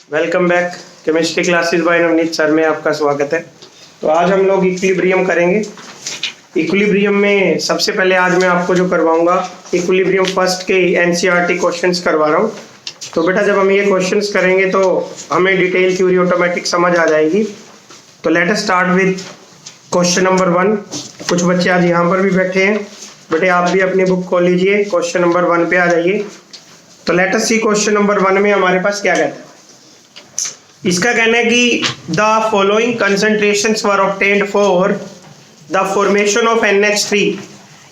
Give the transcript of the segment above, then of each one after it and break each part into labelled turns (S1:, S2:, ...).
S1: Welcome back. Chemistry classes bye Navneet sir में आपका स्वागत है। तो आज हम लोग इक्विलिब्रियम करेंगे। इक्विलिब्रियम में सबसे पहले आज मैं आपको जो करवाऊंगा इक्विलिब्रियम फर्स्ट के एनसीईआरटी क्वेश्चंस करवा रहा हूँ। तो बेटा जब हम ये क्वेश्चंस करेंगे तो हमें डिटेल थ्योरी ऑटोमेटिक समझ आ जाएगी। तो let us start with question number 1। कुछ बच्चे आज यहाँ पर भी बैठे हैं, बेटे आप भी अपनी बुक खोल लीजिए, क्वेश्चन नंबर 1 पे आ जाइए। तो लेट अस सी क्वेश्चन नंबर 1 में हमारे पास क्या कहता है। इसका कहना है कि the following concentrations were obtained for the formation of NH3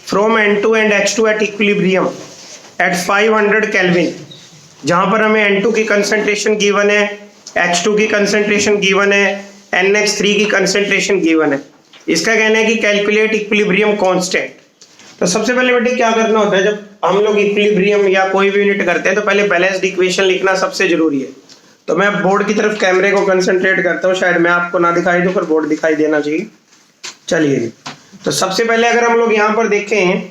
S1: from N2 and H2 eight equilibrium at 500 kelvin. जहां पर हमें N2 की कंसंट्रेशन गिवन है, H2 की कंसंट्रेशन गिवन है, NH3 की कंसंट्रेशन गिवन है। इसका कहना है कि कैलकुलेट इक्विलिब्रियम कांस्टेंट। तो सबसे पहले बेटे क्या करना होता है, जब हम लोग इक्विलिब्रियम या कोई भी यूनिट करते हैं तो पहले बैलेंस्ड इक्वेशन लिखना सबसे जरूरी है। तो मैं बोर्ड की तरफ कैमरे को कंसंट्रेट करता हूँ, शायद मैं आपको ना दिखाई दूं पर बोर्ड दिखाई देना चाहिए। चलिए, तो सबसे पहले अगर हम लोग यहाँ पर देखें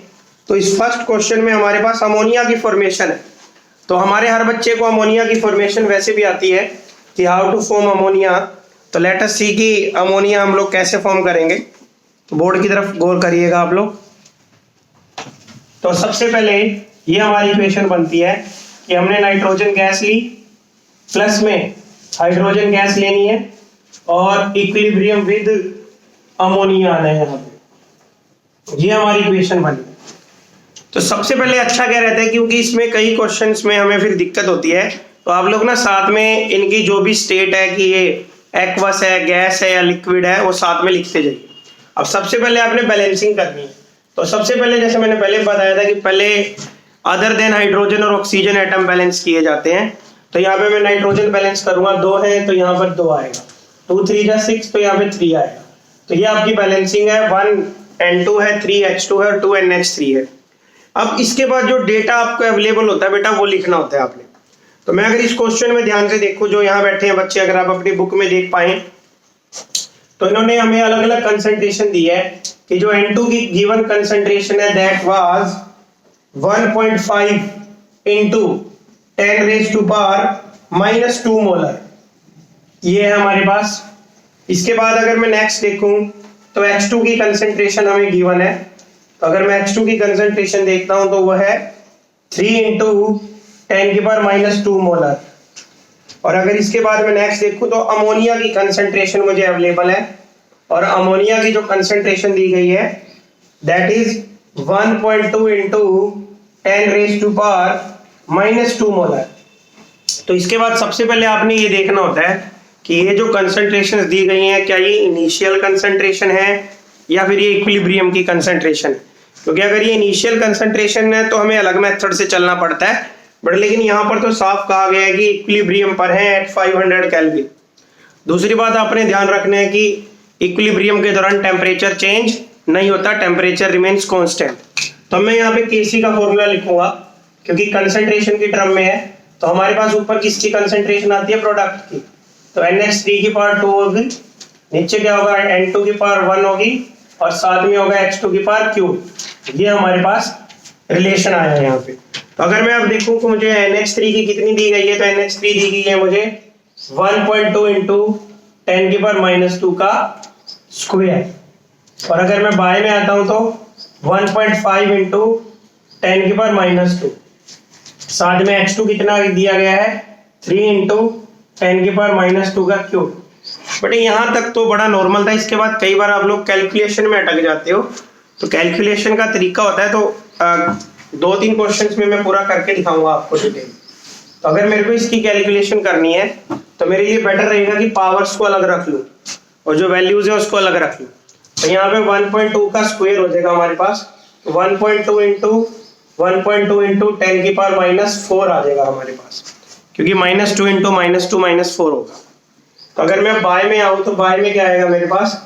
S1: तो इस फर्स्ट क्वेश्चन में हमारे पास अमोनिया की फॉर्मेशन है। तो हमारे हर बच्चे को अमोनिया की फॉर्मेशन वैसे भी आती है कि हाउ टू फॉर्म अमोनिया। तो लेट अस सी कि अमोनिया हम लोग कैसे फॉर्म करेंगे। तो बोर्ड की तरफ गौर करिएगा आप लोग। तो सबसे पहले ये हमारी इक्वेशन बनती है कि हमने नाइट्रोजन गैस ली, प्लस में हाइड्रोजन गैस लेनी है और इक्विलिब्रियम विद अमोनिया आना है यहाँ पे। ये हमारी इक्वेशन बनी। तो सबसे पहले अच्छा क्या रहता है, क्योंकि इसमें कई क्वेश्चंस में हमें फिर दिक्कत होती है, तो आप लोग ना साथ में इनकी जो भी स्टेट है कि ये एक्वस है, गैस है या लिक्विड है, वो साथ में लिखते जाइए। अब सबसे पहले आपने बैलेंसिंग करनी है। तो सबसे पहले जैसे मैंने पहले बताया था कि पहले अदर देन हाइड्रोजन और ऑक्सीजन एटम बैलेंस किए जाते हैं। तो यहाँ पे मैं नाइट्रोजन बैलेंस करूंगा, 2 है तो यहाँ पर 2 आएगा, 2 3 जा 6 तो यहाँ पे 3 आएगा। तो ये आपकी बैलेंसिंग है। 1 N2 है, 3 H2 है और 2 NH3 है। अब इसके बाद जो डेटा आपको अवेलेबल होता है बेटा वो लिखना होता है आपने। तो मैं अगर इस क्वेश्चन में ध्यान से देखूं, जो यहाँ बैठे हैं बच्चे, अगर आप अपनी बुक में देख पाए तो इन्होंने हमें अलग अलग कंसंट्रेशन दी है कि जो N2 की गिवन कंसंट्रेशन है that was 1.5 into 10 raise to power -2 molar. ये है हमारे पास। इसके बाद अगर मैं नेक्स्ट देखूं तो H2 की कंसंट्रेशन हमें गिवन है। तो अगर मैं H2 की कंसंट्रेशन देखता हूं तो वह है 3 इंटू 10 की पावर -2 मोलर। और अगर इसके बाद मैं नेक्स्ट देखूं तो अमोनिया की कंसंट्रेशन मुझे अवेलेबल है, और अमोनिया की जो कंसंट्रेशन दी गई है that is 1.2 into 10 raise to power -2 molar. तो इसके बाद सबसे पहले आपने ये देखना होता है कि ये जो कंसंट्रेशन दी गई हैं क्या ये इनिशियल कंसंट्रेशन है या फिर ये इक्विलिब्रियम की कंसंट्रेशन है। क्योंकि अगर ये इनिशियल कंसंट्रेशन है तो हमें अलग मेथड से चलना पड़ता है, बट लेकिन यहाँ पर तो साफ कहा गया है कि इक्विलिब्रियम पर है एट 500 केल्विन। दूसरी बात आपने ध्यान रखना है कि इक्विलिब्रियम के दौरान टेम्परेचर चेंज नहीं होता, टेम्परेचर रिमेन्स कांस्टेंट। तो मैं यहाँ पे Kc का फॉर्मूला लिखूंगा क्योंकि कंसंट्रेशन की टर्म में है। तो हमारे पास ऊपर किसकी कंसंट्रेशन आती है, प्रोडक्ट की। तो NH3 की पावर 2 होगी, नीचे क्या होगा N2 की पावर 1 होगी और साथ में होगा H2 की पावर क्यूब। ये हमारे पास रिलेशन आया है यहाँ पे। तो अगर मैं अब देखूं कि मुझे NH3 की कितनी दी गई है, तो NH3 दी गई है मुझे 1.2 इंटू 10 की पावर -2 का स्क्वायर। और अगर मैं बाय में आता हूं तो 1.5 इंटू 10 की पावर -2, साथ में H2 कितना दिया गया है 3 इंटू 10 की पावर -2 का क्यूब। बट यहाँ तक तो बड़ा नॉर्मल था। इसके बाद कई बार आप लोग कैलकुलेशन में अटक जाते हो। तो कैलकुलेशन का तरीका होता है, तो 2-3 क्वेश्चंस में मैं पूरा करके दिखाऊंगा आपको डिटेल। तो अगर मेरे को इसकी कैलकुलेशन करनी है तो मेरे लिए बेटर रहेगा कि पावर्स को अलग रख लूं और जो वैल्यूज है उसको अलग रख लूं। तो यहाँ पे 1.2 का स्क्वायर हो जाएगा हमारे पास, 1.2 इंटू 10 की पावर -4 आ जाएगा हमारे पास, क्योंकि -2 इंटू -2 होगा। तो अगर मैं बाय में आऊं तो बाय में क्या आएगा मेरे पास,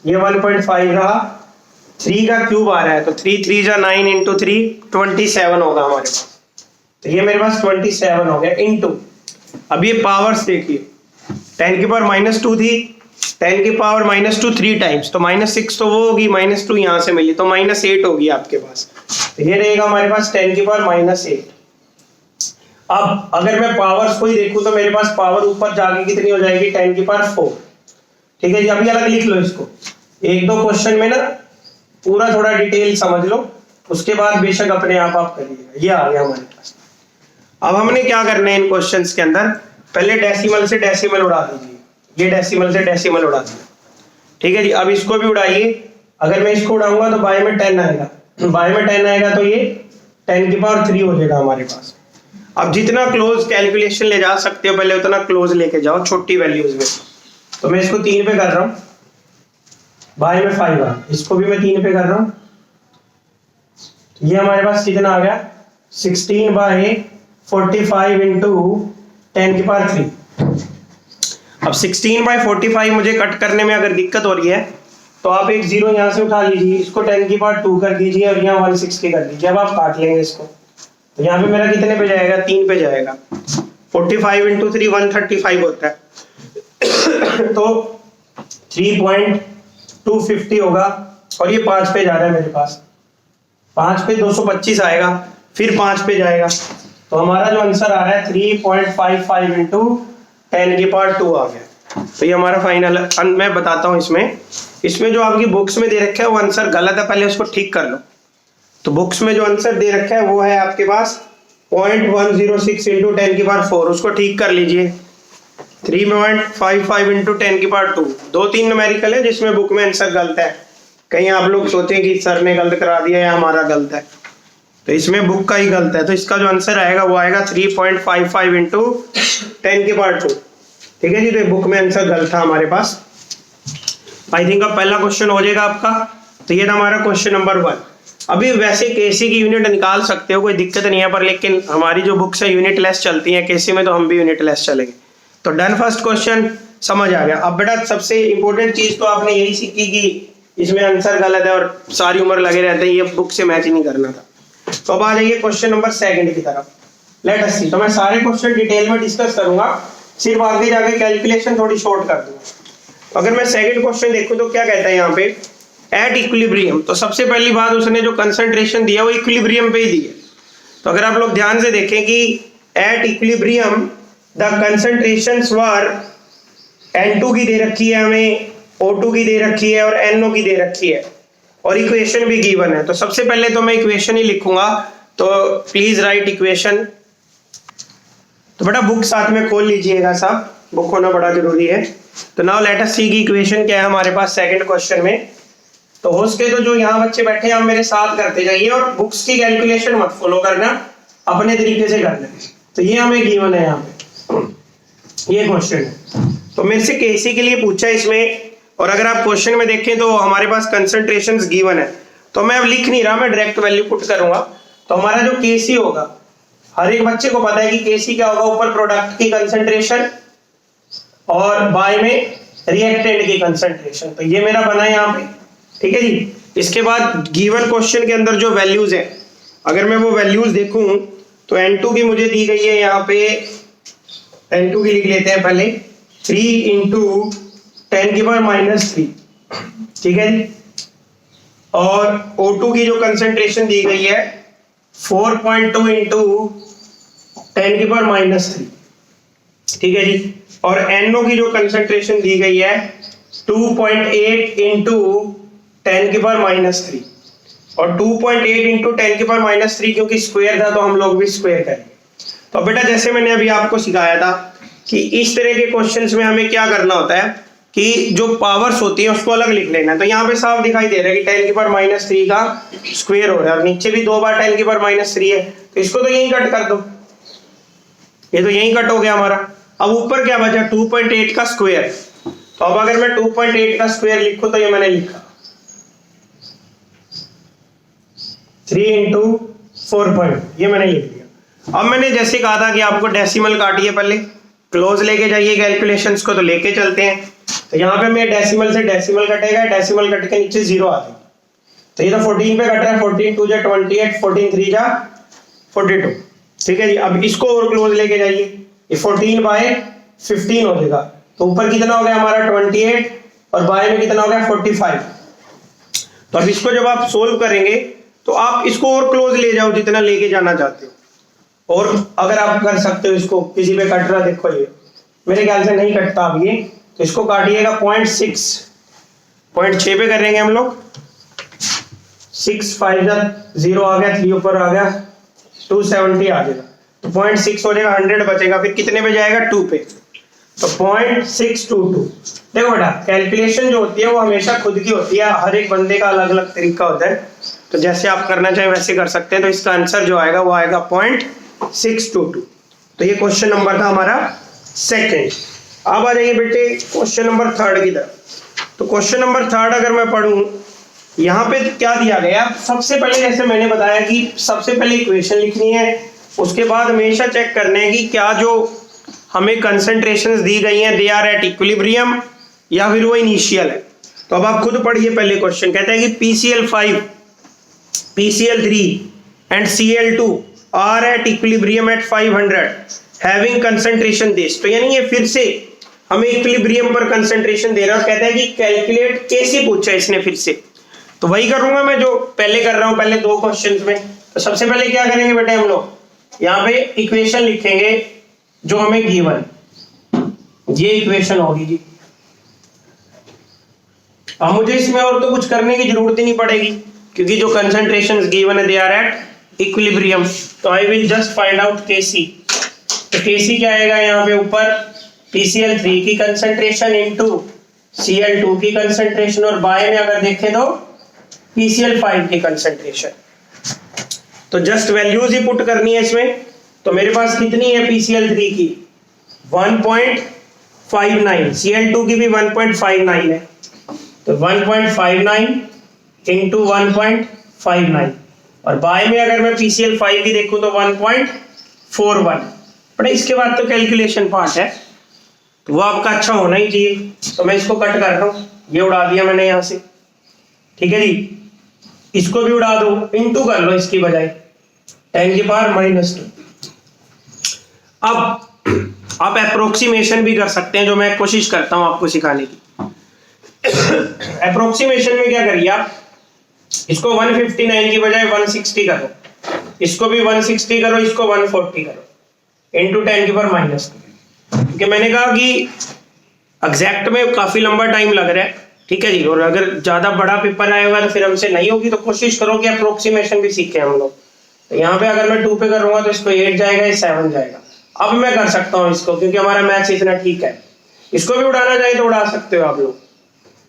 S1: ये 1.5 रहा, 3 का क्यूब आ रहा है तो 3 3 जा 9 इंटू 3 27 होगा हमारे पास। तो ये मेरे पास 27 हो गया इंटू। अब ये पावर्स देखिए, 10 की पावर -2 थी, 10 की पावर -2 3 टाइम्स, तो -6 तो वो होगी, -2 यहाँ से मिली तो -8 होगी आपके पास। तो ये रहेगा हमारे पास 10 की पावर -8। अब अगर मैं पावर्स को ही देखूं तो मेरे पास पावर ऊपर जाके कितनी हो जाएगी 10 की पावर 4। ठीक है जी, अभी अलग लिख लो इसको, एक दो क्वेश्चन में ना पूरा थोड़ा डिटेल समझ लो, उसके बाद बेशक अपने आप करिएगा। ये आ गया हमारे पास। अब हमने क्या करना है इन क्वेश्चंस के अंदर, पहले डेसिमल से डेसिमल उड़ा दीजिए, ये डेसिमल से डेसिमल उड़ा दिया। ठीक है जी, अब इसको भी उड़ाइए। अगर मैं इसको उड़ाऊंगा तो बाय में 10 आएगा, बाय में 10 आएगा तो ये 10 की पावर 3 हो जाएगा हमारे पास। अब जितना क्लोज कैलकुलेशन ले जा सकते हो पहले उतना क्लोज लेके जाओ छोटी वैल्यूज में। तो मैं इसको 3 पे कर रहा हूं, बाय में 5 आ, इसको भी मैं 3 पे कर रहा हूं। ये हमारे पास कितना आ गया 16/45 इंटू 10 की पावर 3। अब 16/45 मुझे कट करने में अगर दिक्कत हो रही है तो आप एक जीरो यहाँ से उठा लीजिए, इसको 10 की पावर 2 कर दीजिए और यहाँ 160 कर दीजिए। अब आप काट लेंगे इसको तो यहाँ पे मेरा कितने पे जाएगा 3 पे जाएगा। 45 इंटू 3 135 होता है तो 3.250 होगा और ये 5 पे जा रहा है मेरे पास, 5 पे 225 आएगा, फिर 5 पे जाएगा तो हमारा जो आंसर आ रहा है 3.55 इंटू 10 की पावर 2 आ गया। तो ये हमारा फाइनल। मैं बताता हूँ इसमें जो आपकी बुक्स में दे रखा है वो आंसर गलत है, पहले उसको ठीक कर लो। तो बुक्स में जो आंसर दे रखा है वो है आपके पास 0.106 इंटू 10 की पावर 4, उसको ठीक कर लीजिए। 3.55 इंटू 10 की पावर 2, 2-3 न्यूमेरिकल है जिसमें बुक में आंसर गलत है। कहीं आप लोग सोचें कि सर ने गलत करा दिया या हमारा गलत है, तो इसमें बुक का ही गलत है। तो इसका जो आंसर आएगा वो आएगा 3.55 इंटू 10 की पावर 2। ठीक है जी, तो बुक में आंसर गलत था हमारे पास। आई थिंक अब पहला क्वेश्चन हो जाएगा आपका। तो ये था हमारा क्वेश्चन नंबर 1। अभी वैसे केसी की यूनिट निकाल सकते हो, कोई दिक्कत नहीं है, पर लेकिन हमारी जो बुक्स है यूनिट लेस चलती हैं केसी में, तो हम भी यूनिट लेस चलेंगे। तो डन, फर्स्ट क्वेश्चन समझ आ गया। अब बेटा सबसे इंपॉर्टेंट चीज तो आपने यही सीखी कि इसमें आंसर गलत है और सारी उम्र लगे रहते हैं, ये बुक से मैच ही नहीं करना था। तो अब आ जाइए क्वेश्चन नंबर 2 की तरफ। लेट अस सी। तो मैं सारे क्वेश्चन डिटेल में डिस्कस करूंगा, सिर्फ आगे जाके कैलकुलेशन थोड़ी शॉर्ट कर दूंगा। तो अगर मैं सेकंड क्वेश्चन देखूं तो क्या कहता है यहाँ पे, एट इक्विलिब्रियम। तो सबसे पहली बात उसने जो कंसंट्रेशन दिया वो इक्विलिब्रियम पे ही दी है। तो अगर आप लोग ध्यान से देखें कि at equilibrium the concentrations were N2 की दे रखी है हमें, O2 की दे रखी है और NO की दे रखी है और इक्वेशन भी गिवन है। तो सबसे पहले तो मैं इक्वेशन ही लिखूंगा, तो प्लीज राइट इक्वेशन। तो बेटा बुक साथ में खोल लीजिएगा, साहब बुक होना बड़ा जरूरी है। तो नाउ लेट अस सी की इक्वेशन क्या है हमारे पास सेकंड क्वेश्चन में। तो हो सके तो जो यहाँ बच्चे बैठे हैं आप मेरे साथ करते जाइए और बुक्स की कैलकुलेशन मत फॉलो करना, अपने तरीके से करना। तो ये हमें गिवन है यहाँ पे, ये क्वेश्चन है। तो मेरे से केसी के लिए पूछा है इसमें, और अगर आप क्वेश्चन में देखें तो हमारे पास कंसंट्रेशंस गिवन है। तो मैं अब लिख नहीं रहा, मैं डायरेक्ट वैल्यू पुट करूंगा। तो हमारा जो केसी होगा, हर एक बच्चे को पता है कि केसी क्या होगा, ऊपर प्रोडक्ट की कंसंट्रेशन और बाय में रिएक्टेंट की कंसंट्रेशन। तो ये मेरा बना है यहाँ पे। ठीक है जी, इसके बाद गिवन क्वेश्चन के अंदर जो वैल्यूज है, अगर मैं वो वैल्यूज देखूं तो N2 की मुझे दी गई है यहाँ पे, N2 की लिख लेते हैं पहले, 3 इंटू 10 की पावर -3। ठीक है जी, और O2 की जो कंसंट्रेशन दी गई है 4.2 इंटू 10 की पावर -3। ठीक है जी, और NO की जो कंसंट्रेशन दी गई है 2.8 इंटू 10 की पावर -3। और 2.8 इंटू 10 की पावर -3 क्योंकि स्क्वायर था तो हम लोग भी स्क्वायर करेंगे। तो बेटा जैसे मैंने अभी आपको सिखाया था कि इस तरह के क्वेश्चंस में हमें क्या करना होता है कि जो पावर्स होती है उसको अलग लिख लेना। तो यहाँ पे साफ दिखाई दे रहा है कि 10 की पावर -3 का स्क्वायर हो रहा है और नीचे भी 2 बार 10 की पावर -3 है, तो इसको तो यहीं कट कर दो, ये तो यहीं कट हो गया हमारा। अब ऊपर क्या बचा 2.8 का स्क्वायर। तो अब अगर मैं 2.8 का स्क्वायर लिखूं तो ये मैंने लिखा 3 इंटू 4, ये मैंने लिख दिया। अब मैंने जैसे कहा था कि आपको डेसिमल काटिए, पहले क्लोज लेके जाइए कैलकुलेशंस को, तो लेके चलते हैं। तो यहाँ पे मैं डेसिमल से डेसिमल कटेगा, डेसिमल कट के नीचे 0 आ जाएगा। तो ये तो 14 पे कट रहा है, 14 2 जा 28, 14 3 जा 42। ठीक है जी, अब इसको और क्लोज लेके जाइए, ये 14/15 हो जाएगा। तो ऊपर कितना हो गया हमारा 28 और बाय में कितना हो गया 45। तो अब इसको जब आप सोल्व करेंगे तो आप इसको और क्लोज ले जाओ जितना लेके जाना चाहते हो। और अगर आप कर सकते हो इसको, किसी पे कट रहा देखो, ये मेरे ख्याल से नहीं कटता अब ये, तो इसको काटिएगा 0.6 पे करेंगे हम लोग। 6 5 0 आ गया, 3 ऊपर आ गया, 270 आ जाएगा, तो 0.6 हो जाएगा, 100 बचेगा, फिर कितने पे जाएगा 2 पे, तो 0.622। देखो बेटा कैलकुलेशन जो होती है वो हमेशा खुद की होती है, हर एक बंदे का अलग अलग तरीका होता है, तो जैसे आप करना चाहें वैसे कर सकते हैं। तो इसका आंसर जो आएगा वो आएगा 0.622। तो ये क्वेश्चन नंबर था हमारा सेकंड। अब आ जाइए बेटे क्वेश्चन नंबर थर्ड की तरफ। तो क्वेश्चन नंबर थर्ड अगर मैं पढ़ूं, यहाँ पे क्या दिया गया, सबसे पहले जैसे मैंने बताया कि सबसे पहले इक्वेशन लिखनी है, उसके बाद हमेशा चेक करना है कि क्या जो हमें कंसंट्रेशंस दी गई हैं दे आर एट इक्विलिब्रियम या फिर वो इनिशियल है। तो अब आप खुद पढ़िए पहले क्वेश्चन, कहता है कि PCl5, PCl3 and Cl2 are at equilibrium at 500 having concentration this. तो यानी ये फिर से हमें इक्विलिब्रियम पर कंसंट्रेशन दे रहा है, कहता है कि कैलकुलेट कैसे पूछा इसने फिर से। तो वही करूंगा मैं जो पहले कर रहा हूं पहले दो क्वेश्चंस में। तो सबसे पहले क्या करेंगे बेटे, हम लोग यहाँ पे इक्वेशन लिखेंगे जो हमें गिवन, ये इक्वेशन होगी जी। अब मुझे इसमें और तो कुछ करने की जरूरत ही नहीं पड़ेगी, क्योंकि जो कंसंट्रेशंस गिवन है दे आर एट इक्विलिब्रियम। तो I will just find out Kc। तो Kc क्या आएगा यहाँ पे ऊपर, PCl3 की कंसंट्रेशन इनटू Cl2 की कंसंट्रेशन, और बाय में अगर देखें तो PCl5 की कंसंट्रेशन। तो जस्ट वैल्यूज ही पुट करनी है इसमें। तो मेरे पास कितनी है PCl3 की 1.59, Cl2 की भी 1.59 है, तो 1.59 इंटू 1.59, और बाय में अगर मैं PCl5 की देखूं तो 1.41। बट इसके बाद तो कैलकुलेशन पार्ट है, तो वो आपका अच्छा होना ही चाहिए। तो मैं इसको कट कर रहा हूं, ये उड़ा दिया मैंने यहां से, ठीक है जी। इसको भी उड़ा दो, इंटू कर लो इसकी बजाय 10 की पावर -2। अब आप अप्रोक्सीमेशन भी कर सकते हैं, जो मैं कोशिश करता हूं आपको सिखाने की। अप्रोक्सीमेशन में क्या करिए आप, इसको 159 की बजाय 160 करो, इसको भी 160 करो, इसको 140 करो, इंटू 10 की पावर -2। क्योंकि मैंने कहा कि एग्जैक्ट में काफी लंबा टाइम लग रहा है, ठीक है जी, और अगर ज्यादा बड़ा पेपर आएगा तो फिर हमसे नहीं होगी, तो कोशिश करो कि अप्रोक्सीमेशन भी सीखें हम लोग। तो यहाँ पे अगर मैं 2 पे करूंगा तो इसको 8 जाएगा, ये 7 जाएगा। अब मैं कर सकता हूँ इसको, क्योंकि हमारा मैथ्स इतना ठीक है। इसको भी उड़ाना चाहे तो उड़ा सकते हो आप लोग।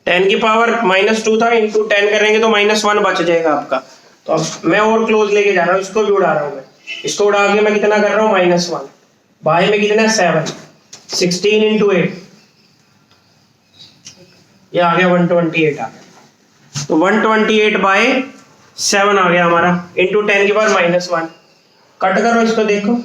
S1: 10 की पावर -2 था, इंटू 10 करेंगे तो -1 बच जाएगा आपका। तो अब मैं और क्लोज लेके जा रहा हूँ, इसको भी उड़ा रहा हूँ मैं। इसको उड़ा के मैं कितना कर रहा हूँ, -1, बाय में कितना 7, 16 इंटू 8, ये आ गया 128 आ गया। तो 128 बाय 7 आ गया हमारा, इंटू 10 की पावर -1। कट करो इसको, देखो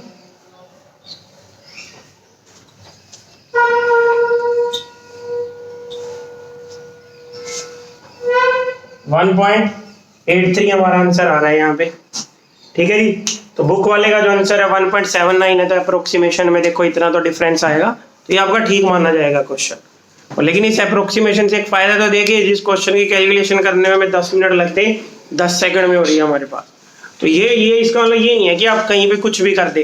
S1: 1.83 हमारा आंसर आ रहा है यहाँ पे, ठीक है जी। तो बुक वाले का जो आंसर है 1.79 है, तो अप्रोक्सीमेशन में देखो इतना तो डिफरेंस आएगा, तो ये आपका ठीक माना जाएगा क्वेश्चन। और लेकिन इस अप्रोक्सीमेशन से एक फायदा तो देखिए, जिस क्वेश्चन की कैलकुलेशन करने में हमें 10 मिनट लगते हैं 10 सेकंड में हो रही है हमारे पास। तो ये इसका मतलब ये नहीं है कि आप कहीं पे कुछ भी कर दे।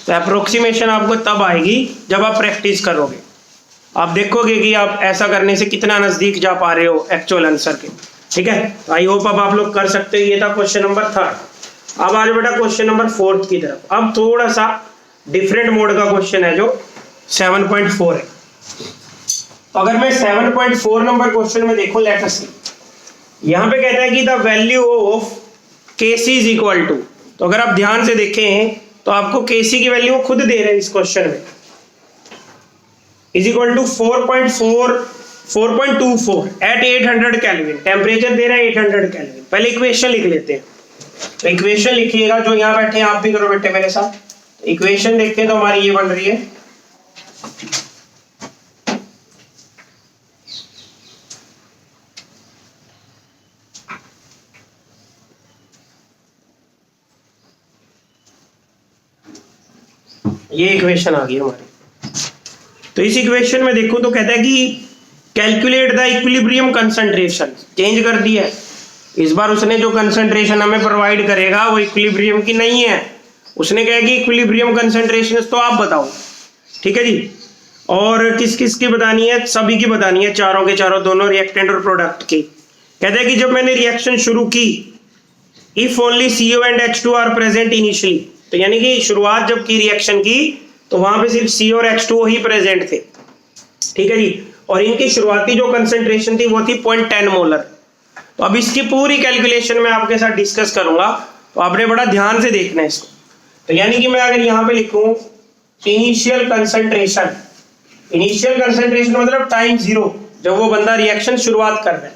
S1: तो अप्रोक्सीमेशन आपको तब आएगी जब आप प्रैक्टिस करोगे, आप देखोगे कि आप ऐसा करने से कितना नजदीक जा पा रहे हो एक्चुअल आंसर के, ठीक है। तो आई होप अब आप लोग कर सकते हो। ये था क्वेश्चन नंबर 3। अब आज बेटा क्वेश्चन नंबर 4 की तरफ। अब थोड़ा सा डिफरेंट मोड का क्वेश्चन है जो 7.4 है। अगर मैं 7.4 नंबर क्वेश्चन में देखूं, लेट अस सी, यहाँ पे कहता है कि the value of Kc is equal to. तो अगर आप ध्यान से देखें तो आपको Kc की वैल्यू खुद दे रहे हैं इस क्वेश्चन में, is equal to 4.24 at 800 kelvin. Temperature दे रहा है 800 केल्विन। पहले इक्वेशन लिख लेते हैं। तो इक्वेशन लिखिएगा, जो यहाँ बैठे हैं आप भी करो बेटे मेरे साथ। इक्वेशन देखते हैं तो हमारी ये बन रही है, ये इक्वेशन आ गई हमारी। तो इस इक्वेशन में देखो तो कहता है कि calculate the equilibrium concentration. Change कर दिया है, इस बार उसने जो कंसंट्रेशन हमें प्रोवाइड करेगा वो इक्विलिब्रियम की नहीं है, उसने कहा कि इक्विलिब्रियम कंसंट्रेशन तो आप बताओ, ठीक है जी। और किस किस की बतानी है, सभी की बतानी है, चारों के चारों, दोनों रिएक्टेंट और प्रोडक्ट की। कहते हैं कि जब मैंने रिएक्शन शुरू की, if only CO and H2 are present initially, तो यानी कि शुरुआत जब की रिएक्शन की तो वहां पे सिर्फ CO और H2O ही प्रेजेंट थे, ठीक है जी। और इनकी शुरुआती जो कंसंट्रेशन थी वो थी 0.10 मोलर। तो अब इसकी पूरी कैलकुलेशन मैं आपके साथ डिस्कस करूंगा, तो आपने बड़ा ध्यान से देखना है इसको। तो यानी कि मैं अगर यहाँ पे लिखूं इनिशियल कंसंट्रेशन, इनिशियल कंसंट्रेशन मतलब टाइम 0, जब वो बंदा रिएक्शन शुरुआत कर रहा है,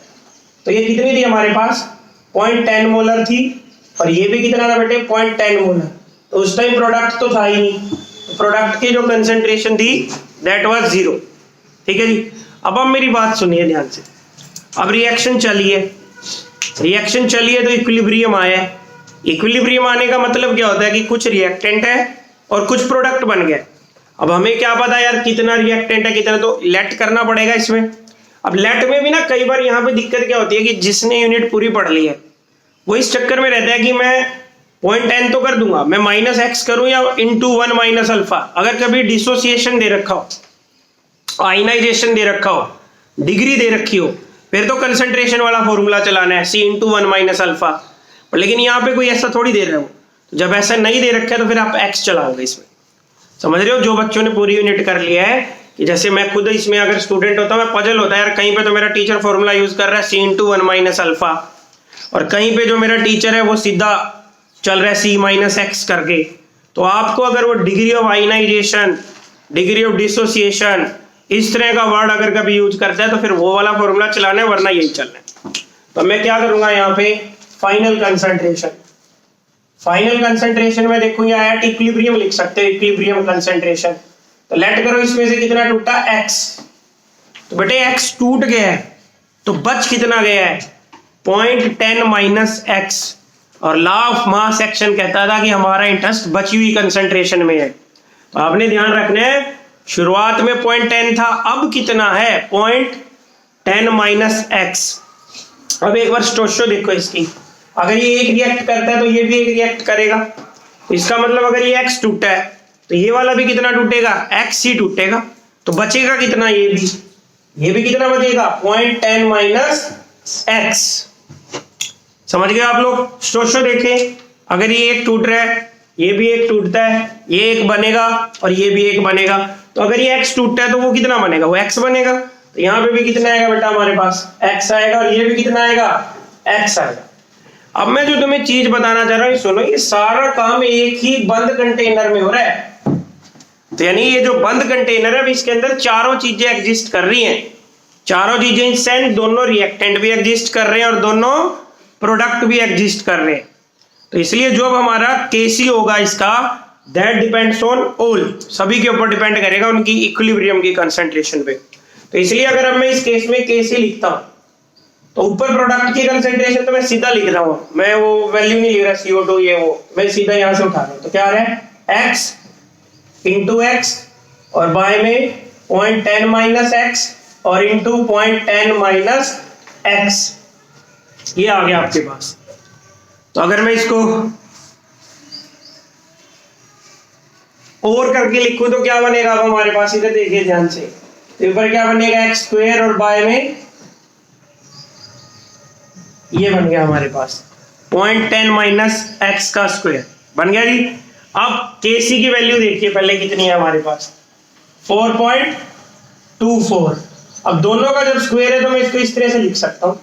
S1: तो ये कितनी थी हमारे पास 0.10 मोलर थी, और ये भी कितना था बेटे 0.10 मोलर। तो उस टाइम प्रोडक्ट तो था ही नहीं, तो प्रोडक्ट की जो कंसंट्रेशन थी दैट वाज 0, ठीक है जी। अब मेरी बात सुनिए ध्यान से। अब रिएक्शन चली है, रिएक्शन चली है तो इक्विलिब्रियम आया है। इक्विलिब्रियम आने का मतलब क्या होता है कि कुछ रिएक्टेंट है और कुछ प्रोडक्ट बन गया। अब हमें क्या पता यार कितना रिएक्टेंट है कितना, तो लेट करना पड़ेगा इसमें। अब लेट में भी ना कई बार यहाँ पे दिक्कत क्या होती है कि जिसने यूनिट पूरी पढ़ ली है वो इस चक्कर में रहता है कि मैं 0.10 तो कर दूंगा, मैं -x करूं या *1 माइनस अल्फा। अगर कभी डिसोसिएशन दे रखा हो, आयनाइजेशन दे रखा हो, डिग्री दे रखी हो, फिर तो कंसंट्रेशन वाला फॉर्मूला चलाना है C * 1 माइनस अल्फा। लेकिन यहाँ पे कोई ऐसा थोड़ी दे रहे हो, तो जब ऐसा नहीं दे रखा है तो फिर आप x चलाओगे इसमें, समझ रहे हो। जो बच्चों ने पूरी यूनिट कर लिया है, कि जैसे मैं खुद इसमें अगर स्टूडेंट होता मैं पजल होता है यार, कहीं पे तो मेरा टीचर फॉर्मूला यूज कर रहा है C * 1 माइनस अल्फा, और कहीं पे जो मेरा टीचर है वो सीधा चल रहा है C - x करके। तो आपको अगर वो degree of ionization, degree of dissociation, इस तरह का वर्ड अगर कभी यूज करता है तो फिर वो वाला फॉर्मूला चलाना है, वरना यही चलना है। तो मैं क्या करूंगा यहाँ पे फाइनल कंसंट्रेशन, फाइनल कंसंट्रेशन में देखो यहाँ आया इक्विलिब्रियम लिख सकते हो, इक्विलिब्रियम कंसंट्रेशन। तो लेट करो इसमें से कितना टूटा x, तो बेटे x टूट गया है तो बच कितना गया है 0.10 माइनस x। और लॉ ऑफ मास एक्शन कहता था कि हमारा इंटरेस्ट बची हुई कंसंट्रेशन में है। तो आपने ध्यान रखना है शुरुआत में 0.10 था, अब कितना है 0.10 माइनस x। अब एक बार स्टोशो देखो इसकी, अगर ये एक रिएक्ट करता है तो ये भी एक रिएक्ट करेगा। इसका मतलब अगर ये x टूटा है तो ये वाला भी कितना टूटेगा x ही टूटेगा। तो बचेगा कितना, ये भी कितना बचेगा 0.10 माइनस x। समझ गए आप लोग। स्टोशो देखें, अगर ये एक टूट रहा है, ये भी एक टूटता है, ये एक बनेगा और ये भी एक बनेगा। तो अगर ये x टूटता है तो वो कितना बनेगा, वो x बनेगा। तो यहाँ पे भी कितना आएगा बेटा हमारे पास x आएगा, और ये भी कितना आएगा x आएगा। अब मैं जो तुम्हें चीज बताना चाह रहा हूँ सुनो, ये सारा काम एक ही बंद कंटेनर में हो रहा है। तो यानी ये जो बंद कंटेनर है इसके अंदर चारों चीजें एग्जिस्ट कर रही हैं। चारों चीजें इन सेंस दोनों रिएक्टेंट भी एग्जिस्ट कर रहे हैं और दोनों प्रोडक्ट भी एग्जिस्ट कर रहे हैं। तो इसलिए जो अब हमारा Kc होगा इसका, दैट डिपेंड्स ऑन ऑल, सभी के ऊपर डिपेंड करेगा उनकी इक्विलिब्रियम की कंसंट्रेशन पे। तो इसलिए अगर अब मैं इस केस में Kc लिखता हूं तो ऊपर प्रोडक्ट की कंसंट्रेशन तो मैं सीधा लिख रहा हूं, मैं वो वैल्यू नहीं लिख रहा CO2 ये वो, मैं सीधा यहां से उठा रहा हूं। तो क्या आ रहा है x इंटू x, और बाय में 0.10 माइनस x और इंटू 0.10 माइनस x, ये आ गया आपके पास। तो अगर मैं इसको और करके लिखूं तो क्या बनेगा अब हमारे पास, इधर देखिए ध्यान से, तो ऊपर क्या बनेगा x स्क्वायर और बाय में ये बन गया हमारे पास 0.10 माइनस x का स्क्वायर बन गया जी। अब Kc की वैल्यू देखिए पहले कितनी है हमारे पास 4.24। अब दोनों का जब स्क्वायर है तो मैं इसको इस तरह से लिख सकता हूं,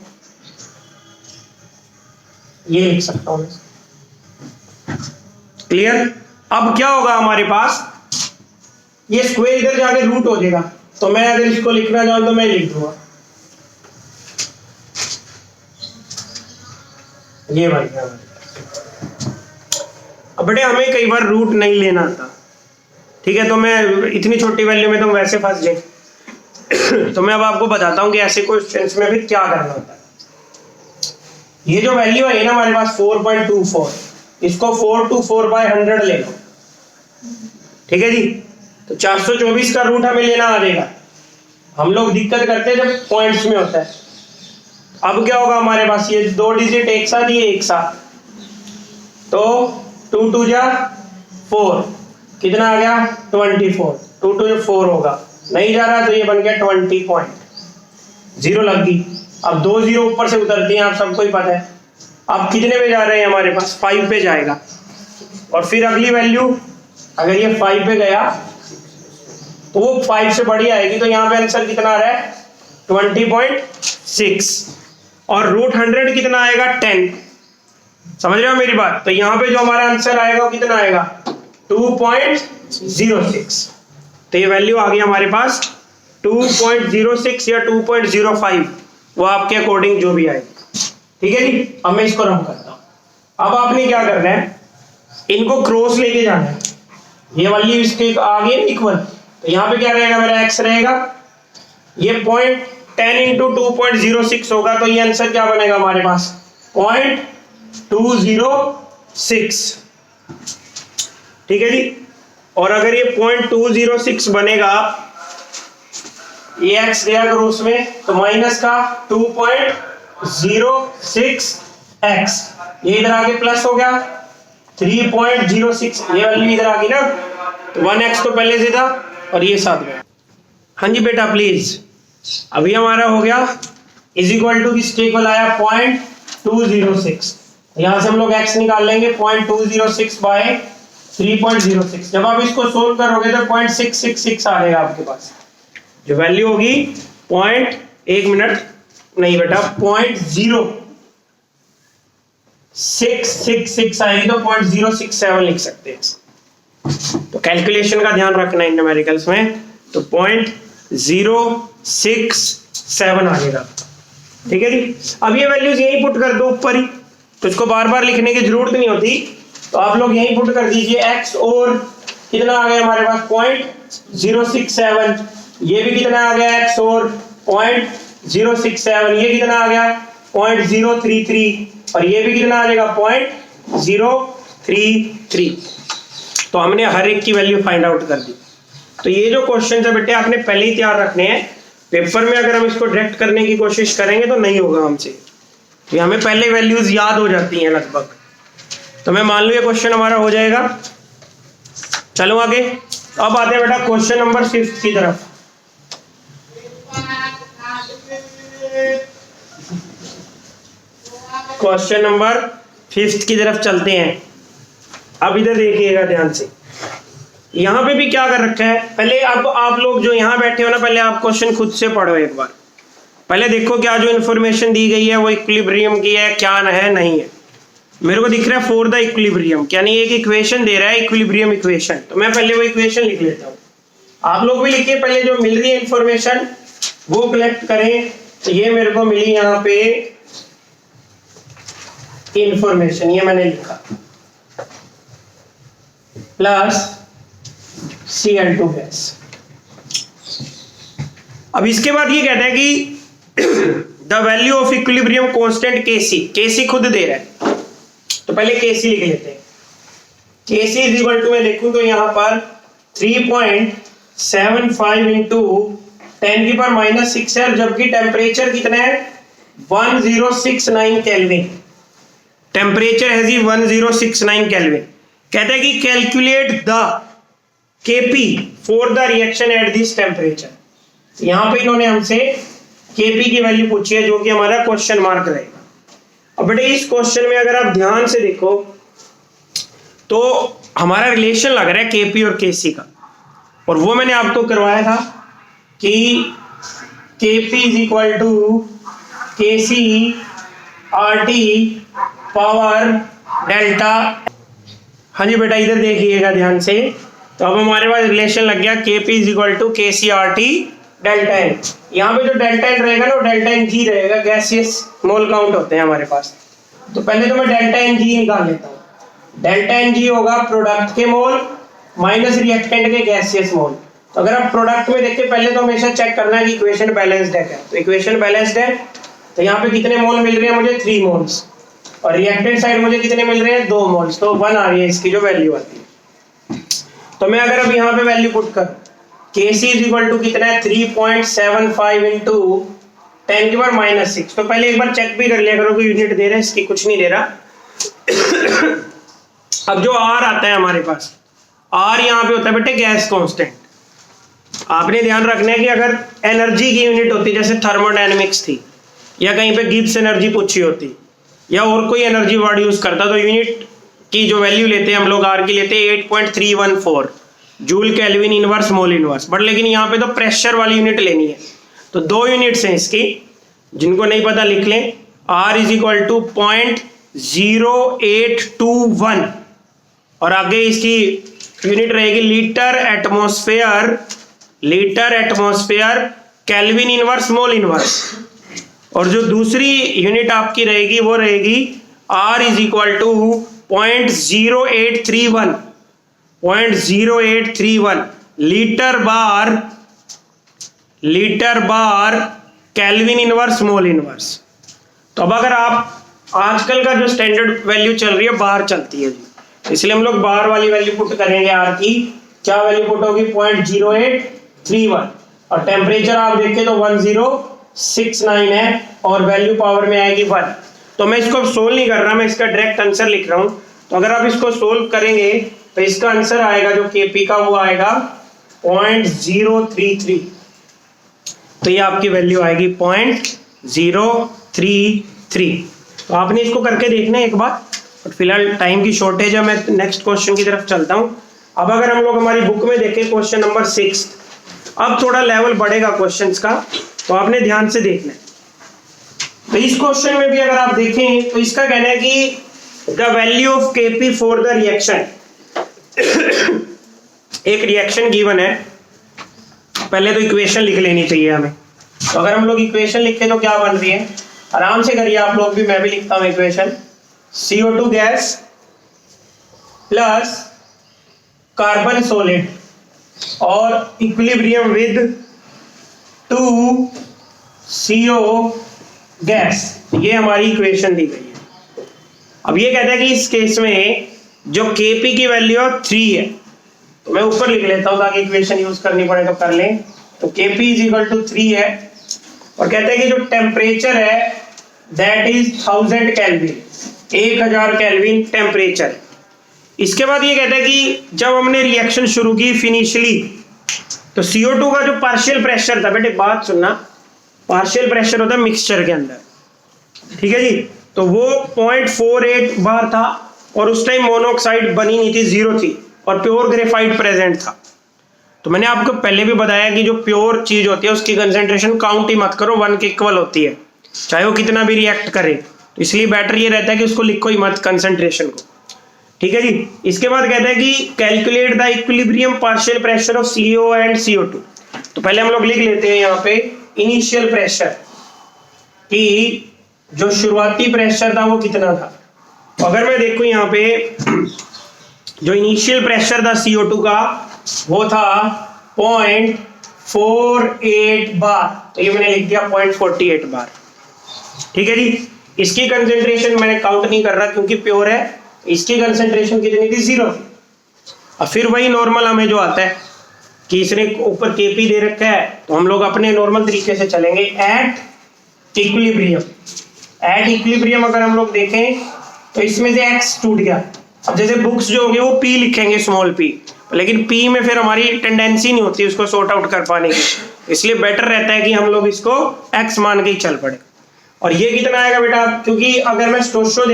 S1: ये लिख सकता हूं। क्लियर। अब क्या होगा हमारे पास, ये स्क्वायर इधर जाके रूट हो जाएगा। तो मैं अगर इसको लिखना चाहूं तो मैं लिख दूंगा, ये बन गया। अब बेटे हमें कई बार रूट नहीं लेना आता, ठीक है, तो मैं इतनी छोटी वैल्यू में तो वैसे फंस जाए। तो मैं अब आपको बताता हूं कि ऐसे क्वेश्चंस में फिर क्या करना होता है। ये जो वैल्यू है ना हमारे पास 4.24, इसको 424/100 ले लो, ठीक है जी। तो 424 का रूट हमें लेना आ जाएगा। हम लोग दिक्कत करते हैं जब पॉइंट्स में होता है। अब क्या होगा हमारे पास, ये दो डिजिट एक साथ, ये एक साथ, तो 2 2 जा 4, कितना आ गया 24, 2 2 4 होगा, नहीं जा रहा तो ये बन गया 20 पॉइंट, 0 लग गई। अब 2 0 ऊपर से उतरती हैं, आप सबको ही पता है। अब कितने पे जा रहे हैं हमारे पास 5 पे जाएगा, और फिर अगली वैल्यू अगर ये 5 पे गया तो वो 5 से बड़ी आएगी, तो यहाँ पे आंसर कितना आ रहा है 20.6, और रूट 100 कितना आएगा 10, समझ रहे हो मेरी बात। तो यहाँ पे जो हमारा आंसर आएगा वो कितना आएगा 2.06, तो ये वैल्यू आ गई हमारे पास 2.06 या 2.05, वो आपके अकॉर्डिंग जो भी आएगी, ठीक है जी। अब मैं इसको रन करता हूं। अब आपने क्या करना है, इनको क्रॉस लेके जाना है, ये वैल्यू इसके आगे इक्वल, तो यहाँ पे क्या रहेगा मेरा x रहेगा, ये 10 इंटू 2.06 होगा, तो ये आंसर क्या बनेगा हमारे पास 0.206, ठीक है जी। और अगर ये 0.206 बनेगा, ये x गया क्रॉस में, तो माइनस का 2.06x, ये इधर आके प्लस हो गया 3.06, ये वैल्यू इधर आ गई ना, तो 1x तो पहले से था और ये साथ में। हाँ जी बेटा प्लीज, अभी हमारा हो गया इज इक्वल टू किसके इक्वल आया 0.206, यहां से हम लोग x निकाल लेंगे 0.206 बाय 3.06, जब आप इसको सोल्व करोगे तो 0.666 आ जाएगा आपके पास, जो वैल्यू होगी 1 मिनट नहीं बेटा 0.0666 आएगी, तो 0.067 लिख सकते हैं। तो कैलकुलेशन का ध्यान रखना है न्यूमेरिकल्स में, तो 0.067 आ जाएगा, ठीक है जी। अब ये वैल्यूज यहीं पुट कर दो ऊपर ही, तो इसको बार बार लिखने की जरूरत नहीं होती, तो आप लोग यहीं पुट कर दीजिए x, और कितना आ गया हमारे पास 0.067, ये भी कितना आ गया x और 0.067, ये कितना आ गया 0.033, और ये भी कितना आ जाएगा 0.033। तो हमने हर एक की वैल्यू फाइंड आउट कर दी। तो ये जो क्वेश्चन है बेटे आपने पहले ही तैयार रखने हैं, पेपर में अगर हम इसको डायरेक्ट करने की कोशिश करेंगे तो नहीं होगा हमसे, तो हमें पहले वैल्यूज याद हो जाती हैं लगभग। तो मैं मान लूँ ये क्वेश्चन हमारा हो जाएगा, चलो आगे। अब आते हैं बेटा क्वेश्चन नंबर 5 की तरफ। क्वेश्चन नंबर 5 की तरफ चलते हैं। अब इधर देखिएगा ध्यान से, यहां पे भी क्या कर रखा है, पहले अब आप लोग जो यहां बैठे हो ना, पहले आप क्वेश्चन खुद से पढ़ो एक बार, पहले देखो क्या जो इन्फॉर्मेशन दी गई है वो इक्विलिब्रियम की है क्या है नहीं है। मेरे को दिख रहा है फॉर द इक्विलिब्रियम, यानी एक इक्वेशन दे रहा है इक्विलिब्रियम इक्वेशन, तो मैं पहले वो इक्वेशन लिख लेता हूँ। आप लोग भी लिखिए, पहले जो मिल रही है इन्फॉर्मेशन वो कलेक्ट करें। तो ये मेरे को मिली यहाँ पे इंफॉर्मेशन, ये मैंने लिखा प्लस Cl2 गैस। अब इसके बाद ये कहता है कि the value of equilibrium constant Kc खुद दे रहा है, तो पहले Kc लिख लेते हैं। Kc इज इक्वल टू, मैं देखूं तो यहाँ पर 3.75 इंटू 10⁻⁻6 है, जबकि टेम्परेचर कितना है 1069 केल्विन, टेम्परेचर है जी 1069 केल्विन। कहता है कि calculate the Kp for the reaction at this temperature. यहां पे इन्होंने हमसे Kp की वैल्यू पूछी है, जो कि हमारा क्वेश्चन मार्क रहेगा। अब बेटे इस क्वेश्चन में अगर आप ध्यान से देखो तो हमारा रिलेशन लग रहा है Kp और Kc का, और वो मैंने आपको करवाया था कि Kp is equal to Kc RT power delta. हाँ जी बेटा इधर देखिएगा ध्यान से, तो अब हमारे पास रिलेशन लग गया Kp is equal to Kc RT delta n. यहाँ पे जो डेल्टा एन रहेगा ना वो डेल्टा एन जी रहेगा, गैसियस मोल काउंट होते हैं हमारे पास। तो पहले तो मैं डेल्टा एन जी निकाल लेता हूँ। डेल्टा एन जी होगा प्रोडक्ट के मोल माइनस रिएक्टेंट के गैसियस मोल। तो अगर आप प्रोडक्ट में देखें, पहले तो हमेशा चेक करना है कि इक्वेशन बैलेंस्ड है क्या। तो इक्वेशन बैलेंस्ड है, तो यहाँ पे कितने मोल मिल रहे हैं मुझे 3 मोल्स, और रिएक्टेंट साइड मुझे कितने मिल रहे हैं 2 मोल्स, तो 1 आ रही है इसकी जो वैल्यू आती है। तो मैं अगर अब यहाँ पे वैल्यू पुट कर Kc इज इक्वल टू कितना है 3.75 इंटू 10⁻⁻6। तो पहले एक बार चेक भी कर लिया करो कि यूनिट दे रहा है, इसकी कुछ नहीं दे रहा। अब जो R आता है हमारे पास आर यहाँ पे होता है बेटे गैस कांस्टेंट। आपने ध्यान रखना है कि अगर एनर्जी की यूनिट होती जैसे थर्मोडायनेमिक्स थी या कहीं पे गिब्स एनर्जी पूछी होती या और कोई एनर्जी वर्ड यूज करता तो यूनिट की जो वैल्यू लेते हैं हम लोग आर की लेते हैं 8.314 joule kelvin inverse mole inverse, but लेकिन यहाँ पे तो प्रेशर वाली यूनिट लेनी है। तो दो यूनिट्स हैं इसकी, जिनको नहीं पता लिख लें। आर इज इक्वल टू 0.0821 और आगे इसकी यूनिट रहेगी litre atmosphere kelvin inverse mole inverse. और जो दूसरी यूनिट आपकी रहेगी वो रहेगी R is equal to 0.0831 litre bar kelvin inverse mole inverse. तो अब अगर आप आजकल का जो स्टैंडर्ड वैल्यू चल रही है बार चलती है जी, इसलिए हम लोग बार वाली वैल्यू पुट करेंगे। आर की क्या वैल्यू पुट होगी 0.0831 और टेम्परेचर आप देखें तो 1069 है और वैल्यू पावर में आएगी 1। तो मैं इसको सोल्व नहीं कर रहा, मैं इसका डायरेक्ट आंसर लिख रहा हूं। तो अगर आप इसको सोल्व करेंगे तो इसका आंसर आएगा जो केपी का वो आएगा 0.033। तो ये आपकी वैल्यू आएगी 0.033। तो आपने इसको करके देखना है एक बार, बट फिलहाल टाइम की शॉर्टेज है, मैं नेक्स्ट क्वेश्चन की तरफ चलता हूं। अब अगर हम लोग हमारी बुक में देखें क्वेश्चन नंबर 6, अब थोड़ा लेवल बढ़ेगा क्वेश्चंस का, तो आपने ध्यान से देखना है। तो इस क्वेश्चन में भी अगर आप देखें तो इसका कहना है कि the value of KP for the reaction एक रिएक्शन गिवन है, पहले तो इक्वेशन लिख लेनी चाहिए हमें। तो अगर हम लोग इक्वेशन लिखते तो क्या बन रही है, आराम से करिए आप लोग भी, मैं भी लिखता हूं equation. CO2 gas plus carbon solid और इक्विलिब्रियम विद 2CO गैस, ये हमारी इक्वेशन दी गई है। अब ये कहता है कि इस केस में जो Kp की वैल्यू 3 है, तो मैं ऊपर लिख लेता हूं ताकि इक्वेशन यूज करनी पड़े तो कर लें। तो Kp इज इक्वल टू 3 है और कहते हैं कि जो टेम्परेचर है that is 1000 kelvin, 1000 kelvin temperature. इसके बाद ये कहता है कि जब हमने रिएक्शन शुरू की फिनिशली, तो CO2 का जो पार्शियल प्रेशर था, बेटे बात सुनना, पार्शियल प्रेशर होता है मिक्सचर के अंदर, ठीक है जी, तो वो 0.48 बार था और उस टाइम मोनोऑक्साइड बनी नहीं थी, 0 थी और प्योर ग्रेफाइट प्रेजेंट था। तो मैंने आपको पहले भी बताया कि जो प्योर चीज होती है उसकी कंसेंट्रेशन काउंट ही मत करो, 1 के इक्वल होती है, चाहे वो कितना भी रिएक्ट करे। तो इसलिए बेटर ये रहता है कि उसको लिखो ही मत कंसेंट्रेशन को, ठीक है जी। इसके बाद कहता है कि calculate the equilibrium partial pressure of CO and CO2। तो पहले हम लोग लिख लेते हैं यहाँ पे इनिशियल प्रेशर कि जो शुरुआती प्रेशर था वो कितना था। तो अगर मैं देखूं यहाँ पे जो इनिशियल प्रेशर था CO2 का वो था 0.48 बार, तो ये मैंने लिख दिया 0.48 बार, ठीक है जी। इसकी कंसेंट्रेशन मैंने काउंट नहीं कर रहा क्योंकि प्योर है, इसकी कंसेंट्रेशन कितनी थी, 0 थी। और फिर वही नॉर्मल हमें जो आता है कि इसने ऊपर Kp दे रखा है, तो हम लोग अपने नॉर्मल तरीके से चलेंगे एट इक्विलिब्रियम अगर हम लोग देखें तो इसमें से x टूट गया। अब जैसे बुक्स जो होंगे वो p लिखेंगे स्मॉल p, लेकिन p में फिर हमारी टेंडेंसी नहीं होती उसको सॉर्ट आउट कर पाने की, इसलिए बेटर रहता है कि हम लोग इसको x मान के ही चल पड़े। और ये कितना आएगा बेटा, क्योंकि अगर मैं स्टोशो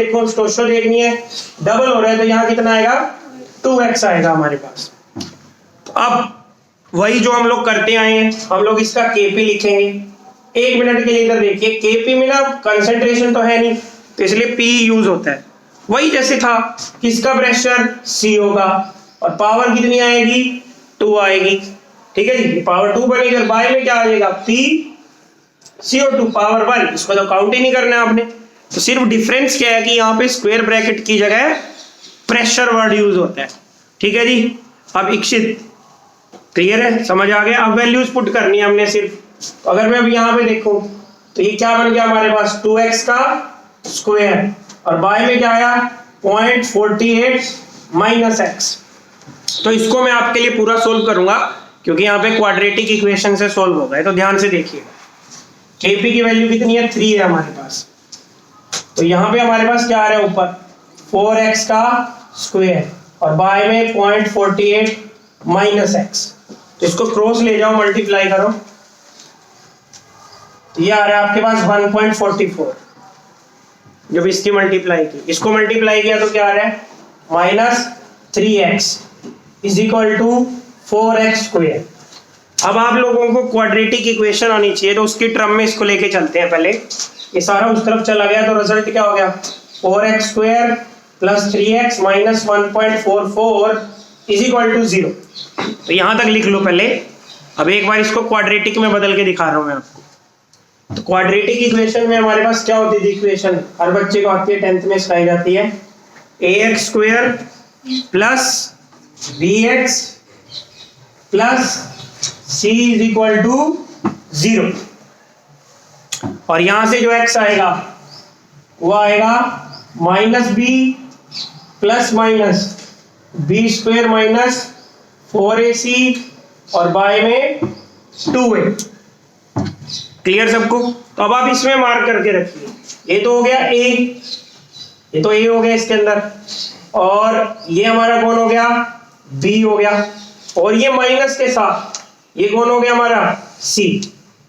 S1: देखनी है डबल हो रहा है, तो यहाँ कितना आएगा 2x आएगा हमारे पास। तो अब वही जो हम लोग करते आए हैं, हम लोग इसका Kp लिखेंगे। 1 मिनट के लिए इधर देखिए, Kp में ना कंसेंट्रेशन तो है नहीं, तो इसलिए P यूज होता है, वही जैसे था किसका प्रेशर CO का, और पावर कितनी आएगी 2 आएगी, ठीक है जी। पावर 2 बनेगी और बाय में क्या आ जाएगा P CO2 पावर 1, इसको तो काउंट ही नहीं करना है आपने। तो सिर्फ डिफरेंस क्या है कि यहाँ पे स्क्वायर ब्रैकेट की जगह प्रेशर वर्ड यूज होता है, ठीक है जी। अब इक्षित क्लियर है, समझ आ गया। अब वैल्यूज पुट करनी है हमने सिर्फ। तो अगर मैं अब यहाँ पे देखूं तो ये क्या बन गया हमारे पास 2x का स्क्वायर और बाय में क्या आया 0.48 माइनस x। तो इसको मैं आपके लिए पूरा सोल्व करूंगा क्योंकि यहाँ पे क्वाड्रेटिक इक्वेशन से सोल्व होगा, तो ध्यान से देखिएगा। Kp की वैल्यू कितनी है 3 है हमारे पास, तो यहाँ पे हमारे पास क्या आ रहा है ऊपर 4x का स्क्वायर और बाय में 0.48 माइनस एक्स। तो इसको क्रॉस ले जाओ, मल्टीप्लाई करो, ये आ रहा है आपके पास 1.44। जब इसकी मल्टीप्लाई की, इसको मल्टीप्लाई किया तो क्या आ रहा है minus 3x is equal to 4x square. अब आप लोगों को क्वाड्रेटिक इक्वेशन आनी चाहिए, तो उसकी टर्म में इसको लेके चलते हैं। पहले ये सारा उस तरफ चला गया तो रिजल्ट क्या हो गया 4x square plus 3x minus 1.44 is equal to 0। तो यहां तक लिख लो पहले। अब एक बार इसको क्वाड्रेटिक में बदल के दिखा रहा हूं मैं आपको। तो क्वाड्रेटिक इक्वेशन में हमारे पास क्या होती थी इक्वेशन, हर बच्चे को आती है 10th में सिखाई जाती है, ax square plus bx plus c is equal to 0। और यहां से जो x आएगा वो आएगा minus b plus minus b square minus 4ac और बाय में 2a। क्लियर सबको? तो अब आप इसमें मार्क करके रखिए, ये तो हो गया a, ये तो a हो गया इसके अंदर, और ये हमारा कौन हो गया b हो गया, और ये माइनस के साथ ये कौन हो गया हमारा c।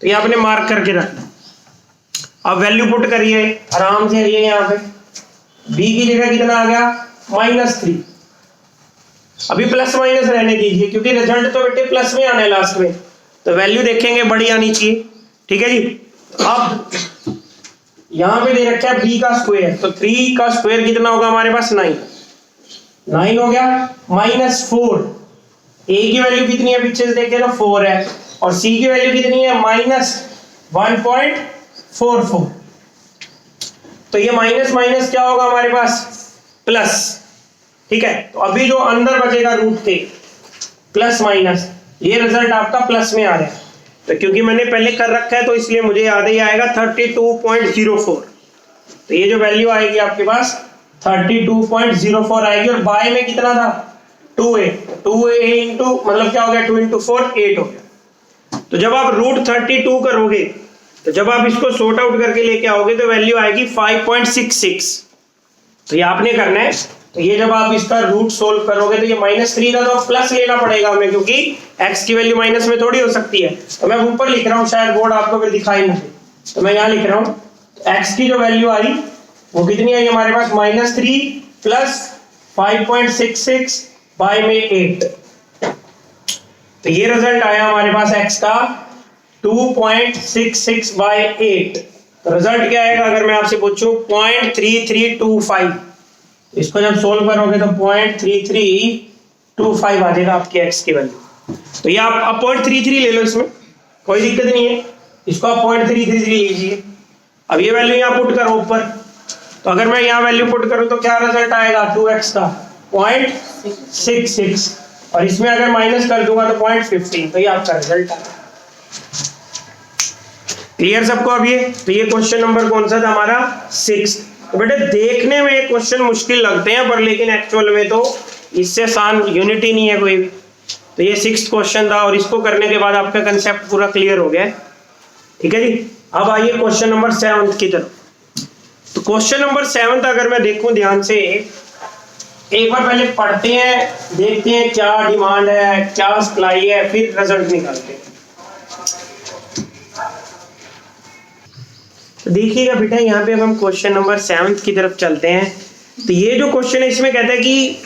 S1: तो ये आपने मार्क करके रखना। अब वैल्यू पुट करिए आराम से, ये यहाँ पे b की जगह कितना आ गया -3। अभी प्लस माइनस रहने दीजिए क्योंकि रिजल्ट तो बेटे प्लस में आना है लास्ट में, तो वैल्यू देखेंगे बड़ी आनी चाहिए। ठीक है जी। अब यहां पे दे रखा है b का स्क्वायर, तो 3 का स्क्वायर कितना होगा हमारे पास 9 हो गया -4। a की वैल्यू कितनी है पीछे से देखे तो 4 है, और c की वैल्यू कितनी है -1.44। तो ये माइनस माइनस क्या होगा हमारे पास प्लस। ठीक है, तो अभी जो अंदर बचेगा रूट के प्लस माइनस, ये रिजल्ट आपका प्लस में आ रहा है। तो क्योंकि मैंने पहले कर रखा है तो इसलिए मुझे याद ही आएगा 32.04। तो ये जो वैल्यू आएगी आपके पास 32.04 आएगी, और बाय में कितना था 2a इंटू मतलब क्या हो गया 2 इंटू 4 8 हो गया। तो जब आप रूट 32 करोगे, तो जब आप इसको सॉर्ट आउट करके लेके आओगे तो वैल्यू आएगी 5.66। तो ये आपने करना है। तो ये जब आप इसका रूट सोल्व करोगे तो ये -3 का तो प्लस लेना पड़ेगा हमें, क्योंकि x की वैल्यू माइनस में थोड़ी हो सकती है। तो मैं ऊपर लिख रहा हूँ, शायद बोर्ड आपको फिर दिखाई नहीं, तो मैं यहाँ लिख रहा हूँ x की जो वैल्यू आई वो कितनी आई हमारे पास -3 प्लस 5.66 बाय में 8। तो ये रिजल्ट आया हमारे पास x का 2.66 बाय 8। तो रिजल्ट क्या आएगा अगर मैं आपसे पूछूं 0.3325। इसको जब सोल्व करोगे तो 0.3325 आ जाएगा आपके x की वैल्यू। तो ये आप 0.33 ले लो, इसमें कोई दिक्कत नहीं है, इसको आप 0.33 लीजिए। अब ये वैल्यू यहाँ पुट करो ऊपर, तो अगर मैं यहाँ वैल्यू पुट करूँ तो क्या रिजल्ट आएगा 2x का 0.66, और इसमें अगर माइनस कर दूंगा तो 0.15। तो ये आपका रिजल्ट आएगा। क्लियर सबको? अब ये तो ये क्वेश्चन नंबर कौन सा था हमारा 6। तो बेटे देखने में ये क्वेश्चन मुश्किल लगते हैं पर लेकिन एक्चुअल में तो इससे आसान यूनिट ही नहीं है कोई भी। तो ये 6th क्वेश्चन था, और इसको करने के बाद आपका कंसेप्ट पूरा क्लियर हो गया। ठीक है जी। अब आइए क्वेश्चन नंबर 7 की तरफ। तो क्वेश्चन नंबर 7 अगर मैं देखूं ध्यान से, एक बार पहले पढ़ते हैं, देखते हैं क्या डिमांड है, क्या सप्लाई है, फिर रिजल्ट निकालते हैं। तो देखिएगा बेटा, यहाँ पे अब हम क्वेश्चन नंबर 7 की तरफ चलते हैं। तो ये जो क्वेश्चन है इसमें कहता है कि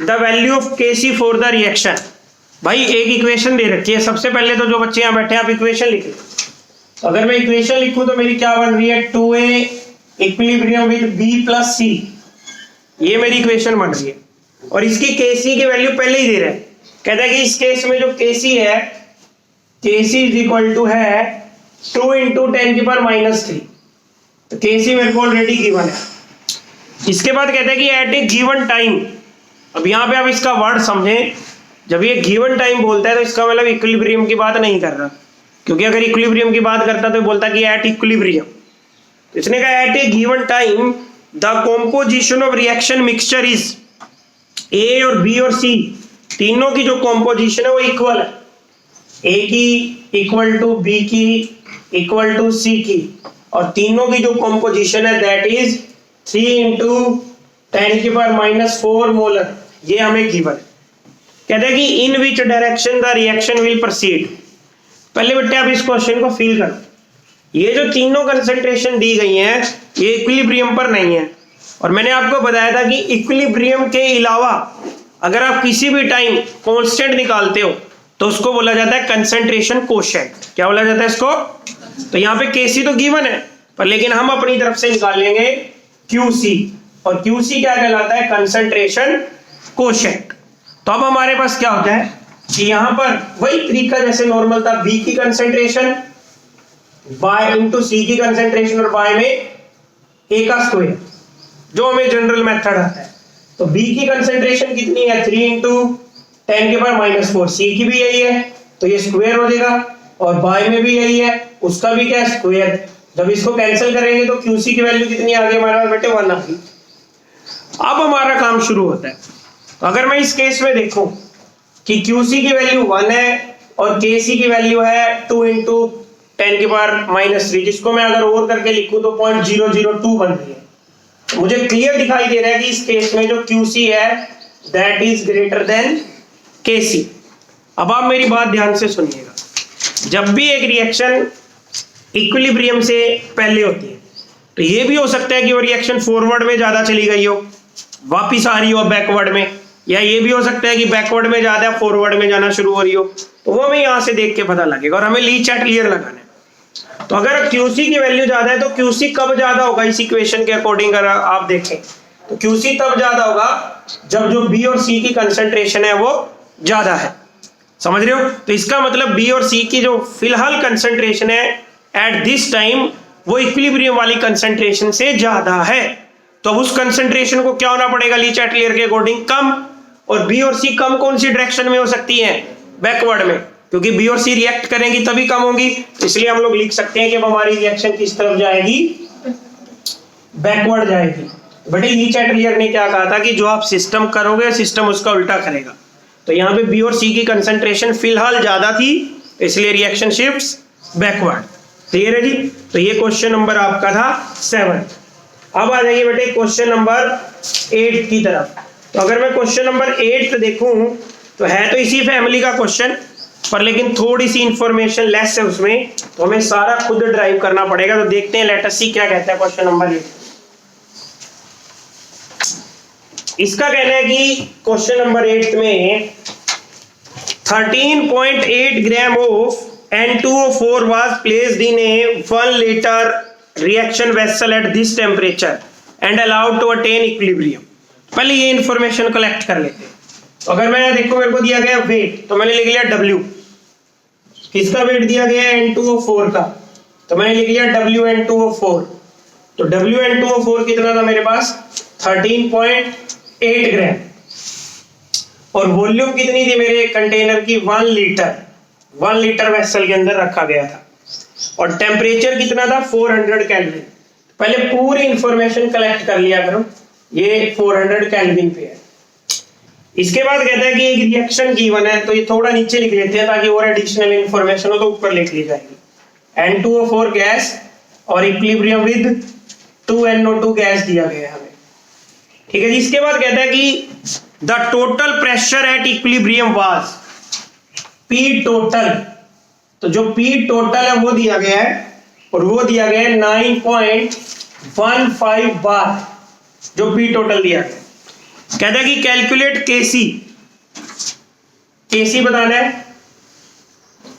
S1: the value of Kc for the reaction. भाई एक इक्वेशन दे रखी है, सबसे पहले तो जो बच्चे यहाँ बैठे हैं आप इक्वेशन लिखें। तो अगर मैं इक्वेशन लिखूं तो मेरी क्या बन रही है 2a equilibrium with b plus c, ये मेरी इक्वेशन बन रही है। और इसकी Kc की वैल्यू पहले ही दे रहा है, कहता है कि इस केस में जो Kc है, Kc इज इक्वल टू है 2 इंटू 10⁻³ तो Kc मेरे को ऑलरेडी गिवन है। इसके बाद कहता है कि एट ए गिवन टाइम, अब यहाँ पे आप इसका वर्ड समझें, जब ये गिवन टाइम बोलता है तो इसका मतलब इक्विलिब्रियम की बात नहीं कर रहा, क्योंकि अगर इक्विलिब्रियम की बात करता तो बोलता कि एट इक्विलिब्रियम। तो इसने कहा at a given time the composition of reaction mixture is, A और बी और सी तीनों की जो कॉम्पोजिशन है वो इक्वल है, ए की इक्वल टू बी की इक्वल टू सी की, और तीनों की जो कॉम्पोजिशन है दैट इज 3 इंटू 10⁻⁴ मोलर। ये हमें गिवन है। कहते हैं कि in which direction the reaction will proceed. पहले बेटे आप इस क्वेश्चन को फील करो, ये जो तीनों कंसंट्रेशन दी गई हैं ये इक्विलिब्रियम पर नहीं है, और मैंने आपको बताया था कि इक्विलिब्रियम के अलावा अगर आप किसी भी टाइम कांस्टेंट निकालते हो तो उसको बोला जाता है कंसंट्रेशन कोशेंट। क्या बोला जाता है इसको? तो यहाँ पे केसी तो गिवन है, पर लेकिन हम अपनी तरफ से निकाल लेंगे क्यूसी, और क्यूसी क्या कहलाता है? Concentration quotient. तो अब हमारे पास क्या होता है कि यहां पर वही तरीका जैसे नॉर्मल था, बी की कंसंट्रेशन बाय इंटू सी की कंसंट्रेशन और बाय में ए का स्क्वायर, जो हमें जनरल मेथड आता है। तो बी की कंसंट्रेशन कितनी है? 3 इंटू 10 के पावर -4, सी की भी यही है तो ये स्क्वायर हो जाएगा, और बाय में भी यही है, उसका भी क्या है? स्क्वायर। जब इसको कैंसिल करेंगे तो क्यूसी की वैल्यू कितनी आ गई हमारे पास बेटे? 1 आ गई। अब हमारा काम शुरू होता है। तो अगर मैं इस केस में देखूं कि क्यूसी की वैल्यू 1 है और केसी की वैल्यू है 2 इंटू 10 के पावर -3, जिसको मैं अगर और करके लिखूं तो 0.002 बन रही है। तो मुझे क्लियर दिखाई दे रहा है कि इस केस में जो क्यूसी है दैट इज ग्रेटर देन केसी। अब आप मेरी बात ध्यान से सुनिएगा, जब भी एक रिएक्शन इक्विलिब्रियम से पहले होती है तो ये भी हो सकता है कि वो रिएक्शन फॉरवर्ड में ज्यादा चली गई हो, वापिस आ रही हो बैकवर्ड में, या ये भी हो सकता है कि बैकवर्ड में ज्यादा फॉरवर्ड में जाना शुरू हो रही हो, तो वो हमें यहाँ से देख के पता लगेगा, और हमें लीच एट ईयर लगाना है। तो अगर क्यूसी की वैल्यू ज्यादा है तो क्यूसी कब ज्यादा होगा इस इक्वेशन के अकॉर्डिंग अगर आप देखें तो क्यूसी तब ज्यादा होगा जब जो बी और सी की कंसंट्रेशन है वो ज्यादा है। समझ रहे हो? तो इसका मतलब बी और सी की जो फिलहाल कंसंट्रेशन है एट दिस टाइम वो इक्विलिब्रियम वाली कंसंट्रेशन से ज्यादा है। तो उस कंसंट्रेशन को क्या होना पड़ेगा लीच एट ईयर के अकॉर्डिंग? कम। और बी और सी कम कौन सी डायरेक्शन में हो सकती है? बैकवर्ड में, क्योंकि बी और सी रिएक्ट करेंगी तभी कम होंगी। इसलिए हम लोग लिख सकते हैं कि हमारी रिएक्शन किस तरफ जाएगी? बैकवर्ड जाएगी। बड़े लीच एट ईयर ने क्या कहा था कि जो आप सिस्टम करोगे सिस्टम उसका उल्टा करेगा। तो यहाँ पे बी और सी की कंसंट्रेशन फिलहाल ज्यादा थी, इसलिए रिएक्शन शिफ्ट्स बैकवर्ड। क्लियर है जी? तो ये क्वेश्चन नंबर आपका था 7। अब आ जाइए बेटे क्वेश्चन नंबर 8 की तरफ। तो अगर मैं क्वेश्चन नंबर 8 देखूं तो है तो इसी फैमिली का क्वेश्चन, पर लेकिन थोड़ी सी इंफॉर्मेशन लेस है उसमें, तो हमें सारा खुद ड्राइव करना पड़ेगा। तो देखते हैं लेट अस सी क्या कहता है क्वेश्चन नंबर 8। इसका कहना है कि क्वेश्चन नंबर 8 में 13.8 gram of N2O4 was placed in a 1 liter reaction vessel at this temperature and allowed to attain equilibrium। पहले ये इंफॉर्मेशन कलेक्ट कर लेते हैं। तो अगर मैं देखो मेरे को दिया गया वेट, तो मैंने लिख लिया W। किसका वेट दिया गया है? N2O4 का, तो मैंने लिख लिया WN2O4। तो WN2O4 कितना था मेरे पास? 13.8 ग्राम। और वॉल्यूम कितनी थी मेरे कंटेनर की? 1 लीटर। 1 लीटर वेसल के अंदर रखा गया था, और टेम्परेचर कितना था? 400 केल्विन। पहले पूरी इंफॉर्मेशन कलेक्ट कर लिया करो, ये 400 केल्विन पे है। इसके बाद कहता है कि एक रिएक्शन गिवन है, तो ये थोड़ा नीचे लिख लेते हैं ताकि और एडिशनल इंफॉर्मेशन हो तो ऊपर लिख ली जाएगी। N2O4 गैस और इक्विलिब्रियम विद 2NO2 गैस दिया गया है हमें, ठीक है जी। इसके बाद कहता है कि the total pressure at equilibrium was P total. तो जो P टोटल है वो दिया गया है, और वो दिया गया है 9.15 बार, जो P टोटल दिया गया। कहता है कि कैलकुलेट केसी, केसी बताना है,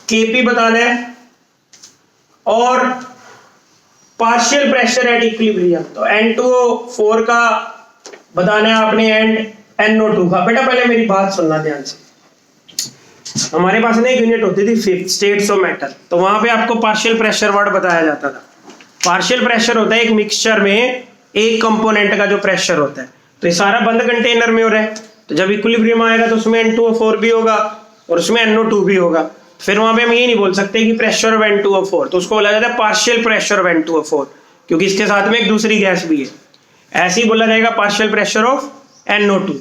S1: केपी बताना है, और पार्शियल प्रेशर एट इक्विलिब्रियम। तो N2O4 का बताना है आपने एंड NO2 का। बेटा पहले मेरी बात सुनना ध्यान से। हमारे पास ना एक यूनिट होती थी 5th स्टेट्स ऑफ मैटर, तो वहां पे आपको पार्शियल प्रेशर वर्ड बताया जाता था। पार्शियल प्रेशर होता है एक मिक्सचर में एक कंपोनेंट का जो प्रेशर होता है। तो ये सारा बंद कंटेनर में हो रहा है, तो जब इक्विलिब्रियम आएगा तो उसमें N2O4 भी होगा और उसमें NO2 भी होगा। फिर वहां पे हम ये नहीं बोल सकते कि प्रेशर ऑफ N2O4, तो उसको बोला जाता है पार्शियल प्रेशर ऑफ N2O4, क्योंकि इसके साथ में एक दूसरी गैस भी है। ऐसे ही बोला जाएगा पार्शियल प्रेशर ऑफ NO2।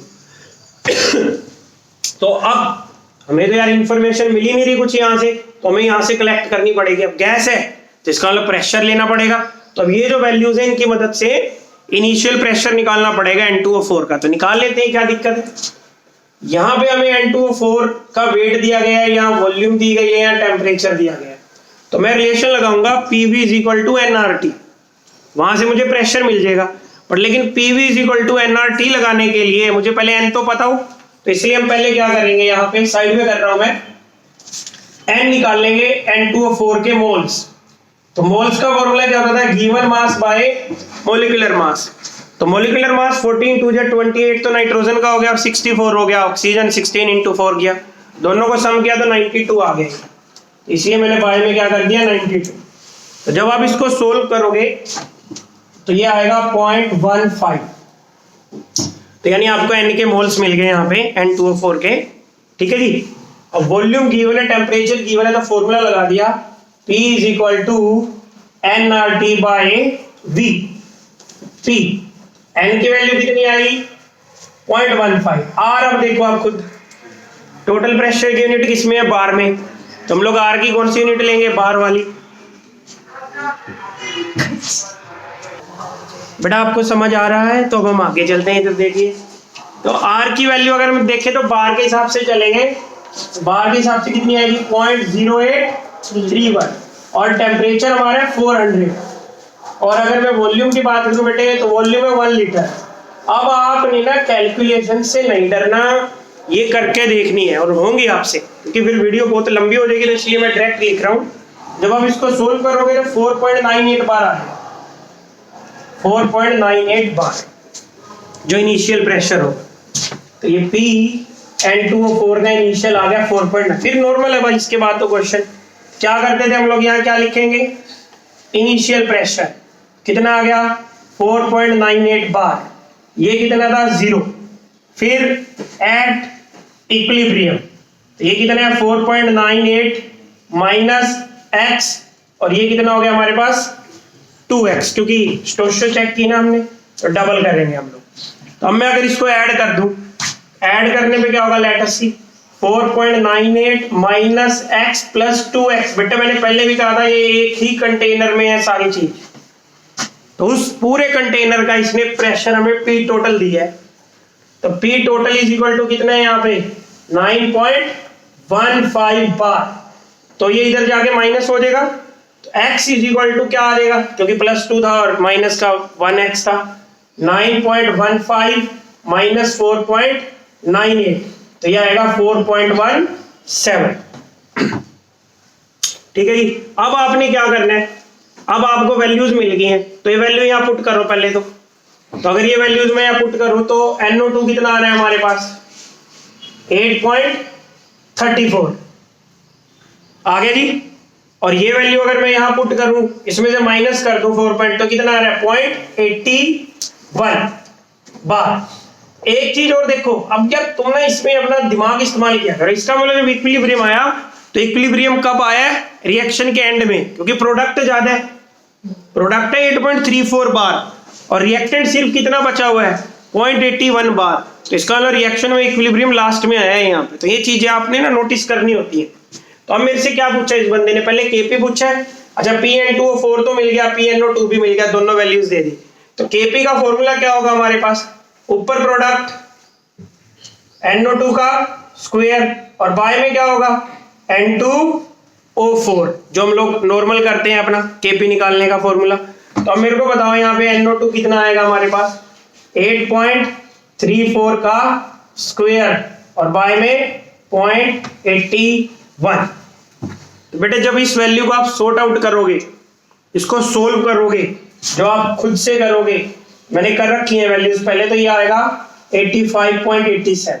S1: तो अब हमें तो यार इंफॉर्मेशन मिली नहीं रही कुछ यहाँ से, तो हमें यहाँ से कलेक्ट करनी पड़ेगी। अब गैस है तो इसका मतलब प्रेशर लेना पड़ेगा। तो अब ये जो वैल्यूज है इनकी मदद से इनिशियल प्रेशर निकालना पड़ेगा N2O4 का। तो निकाल लेते हैं, क्या दिक्कत है? यहाँ पे हमें N2O4 का वेट दिया गया है, यहाँ वॉल्यूम दी गई है, यहाँ टेम्परेचर दिया गया है। तो मैं रिलेशन लगाऊंगा PV is equal to nRT, वहां से मुझे प्रेशर मिल जाएगा। बट लेकिन PV is equal to nRT लगाने के लिए मुझे पहले n तो पता हो, तो इसलिए हम पहले क्या करेंगे, यहाँ पे साइड में कर रहा हूं मैं, n निकाल लेंगे N2O4 के मोल्स। तो मोल्स का फॉर्मूला क्या होता था, given mass by molecular mass. तो मोलिकुलर मास 14 2 28 तो नाइट्रोजन का हो गया, और 64 हो गया, ऑक्सीजन 16 × 4 किया, दोनों को सम किया तो 92 आ गए। इसलिए मैंने बाय में क्या कर दिया 92। तो जब आप इसको सोल्व करोगे तो ये आएगा 0.15। तो यानी आपको n के मोल्स मिल गए यहाँ पे N2O4 के, ठीक है जी। अब वॉल्यूम गिवन है, टेम्परेचर गिवन है, तो फॉर्मूला लगा दिया P is equal to nRT by V। P n की वैल्यू कितनी आई 0.15। R अब देखो आप खुद, टोटल प्रेशर की यूनिट किसमें है, बार में। तो हम लोग R की कौन सी यूनिट लेंगे, बार वाली। बेटा आपको समझ आ रहा है, तो अब हम आगे चलते हैं। इधर देखिए, तो R की वैल्यू अगर हम देखें तो बार के हिसाब से चलेंगे, बार के हिसाब से कितनी आएगी 0.0831, और टेम्परेचर हमारा है 400। और अगर मैं वॉल्यूम की बात करूं बेटे, तो वॉल्यूम है 1 लीटर। अब आपने ना कैलकुलेशन से नहीं डरना, ये करके देखनी है, और होंगी आपसे, क्योंकि फिर वीडियो बहुत लंबी हो जाएगी, तो इसलिए मैं डायरेक्ट लिख रहा हूँ। जब आप इसको सोल्व करोगे तो 4.98 बार आएगा, 4.98 बार जो इनिशियल प्रेशर हो। तो ये P N2O4 का इनिशियल आ गया 4.9। फिर नॉर्मल है भाई, इसके बाद तो क्वेश्चन क्या करते थे हम लोग, यहाँ क्या लिखेंगे, इनिशियल प्रेशर कितना आ गया 4.98 बार, ये कितना था 0। फिर एट इक्विलिब्रियम, तो ये कितना है 4.98 माइनस x, और ये कितना हो गया हमारे पास 2x, क्योंकि स्टोइचियो चेक की ना हमने, तो डबल करेंगे हम लोग। तो अब मैं अगर इसको ऐड कर दूं, ऐड करने पे क्या होगा, लेट अस सी, 4.98 माइनस x प्लस 2x। बेटा मैंने पहले भी कहा था ये एक ही कंटेनर में है सारी चीज, तो उस पूरे कंटेनर का इसने प्रेशर हमें P टोटल दिया है। तो P total is equal to कितना है यहाँ पे 9.15 बार। तो ये इधर जाके माइनस हो जाएगा, तो x इज इक्वल टू क्या आ जाएगा, क्योंकि +2 था और माइनस का 1x था, 9.15 माइनस 4.98, तो ये आएगा 4.17। ठीक है जी। अब आपने क्या करना है, अब आपको वैल्यूज मिल गई हैं, तो ये वैल्यू यहाँ पुट करो पहले तो। अगर ये वैल्यूज मैं यहाँ पुट करूं तो NO2 कितना आ रहा है हमारे पास 8.34 आ गया जी। और ये वैल्यू अगर मैं यहाँ पुट करूं, इसमें से माइनस कर दूं 4 तो कितना आ रहा है 0.81 बार। एक चीज और देखो, अब जब तुमने इसमें अपना दिमाग इस्तेमाल किया करो, इसका मतलब जब इक्विलिब्रियम आया तो इक्विलिब्रियम कब आया, रिएक्शन के एंड में, क्योंकि प्रोडक्ट ज्यादा है, प्रोडक्ट है 8.34 बार और रिएक्टेंट सिर्फ कितना बचा हुआ है 0.81 बार। तो इसका मतलब रिएक्शन में इक्विलिब्रियम लास्ट में आया है यहाँ पे। तो ये चीजें आपने ना नोटिस करनी होती है। तो अब मेरे से क्या पूछा इस बंदे ने, पहले Kp पूछा है, अच्छा PN2O4 तो मिल गया, PNO2 भी मिल गया, दोनों वैल्यूज दे दी। तो Kp का फॉर्मूला क्या होगा हमारे पास, ऊपर प्रोडक्ट NO2 का स्क्वायर और बाय में क्या होगा N2O4, जो हम लोग नॉर्मल करते हैं अपना Kp निकालने का फॉर्मूला। तो अब मेरे को बताओ यहाँ पे NO2 कितना आएगा हमारे पास 8.34 का स्क्वायर और बाय में 0.81। तो बेटे जब इस वैल्यू को आप सॉर्ट आउट करोगे, इसको सोल्व करोगे, जो आप खुद से करोगे, मैंने कर रखी है वैल्यूज पहले, तो ये आएगा 85.87।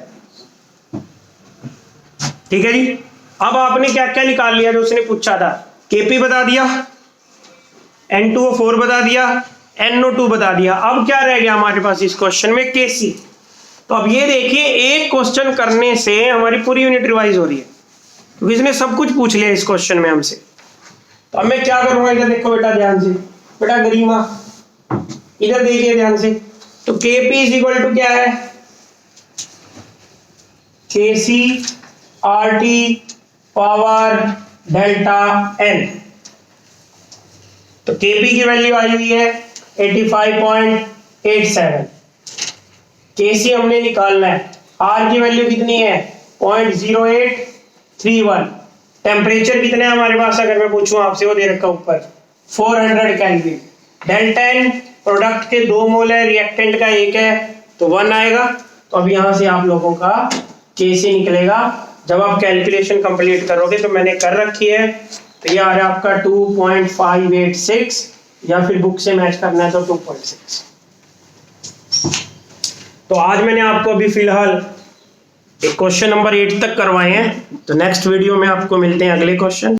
S1: ठीक है जी। अब आपने क्या क्या निकाल लिया जो उसने पूछा था, Kp बता दिया, N2O4 बता दिया, NO2 बता दिया। अब क्या रह गया हमारे पास इस क्वेश्चन में, Kc। तो अब ये देखिए, एक क्वेश्चन करने से हमारी पूरी यूनिट रिवाइज हो रही है, क्योंकि इसने सब कुछ पूछ लिया इस क्वेश्चन में हमसे। तो अब मैं क्या करूंगा, इधर देखो बेटा ध्यान से, बेटा गरिमा इधर देखिए ध्यान से। तो Kp इज इक्वल टू क्या है Kc RT power delta n। तो Kp की वैल्यू आई हुई है 85.87, Kc हमने निकालना है, आर की वैल्यू कितनी है 0.0831। टेम्परेचर कितना है हमारे पास, अगर मैं पूछूं आपसे, वो दे रखा ऊपर 400 केल्विन। डेल्टा एन प्रोडक्ट के 2 मोल है, रिएक्टेंट का 1 है, तो 1 आएगा। तो अब यहां से आप लोगों का कैसे निकलेगा जब आप कैलकुलेशन कंप्लीट करोगे, तो मैंने कर रखी है। तो ये आ रहा है आपका 2.586, या फिर बुक से मैच करना है तो 2.6। तो आज मैंने आपको अभी फिलहाल एक क्वेश्चन नंबर 8 तक करवाए हैं, तो नेक्स्ट वीडियो में आपको मिलते हैं अगले क्वेश्चन।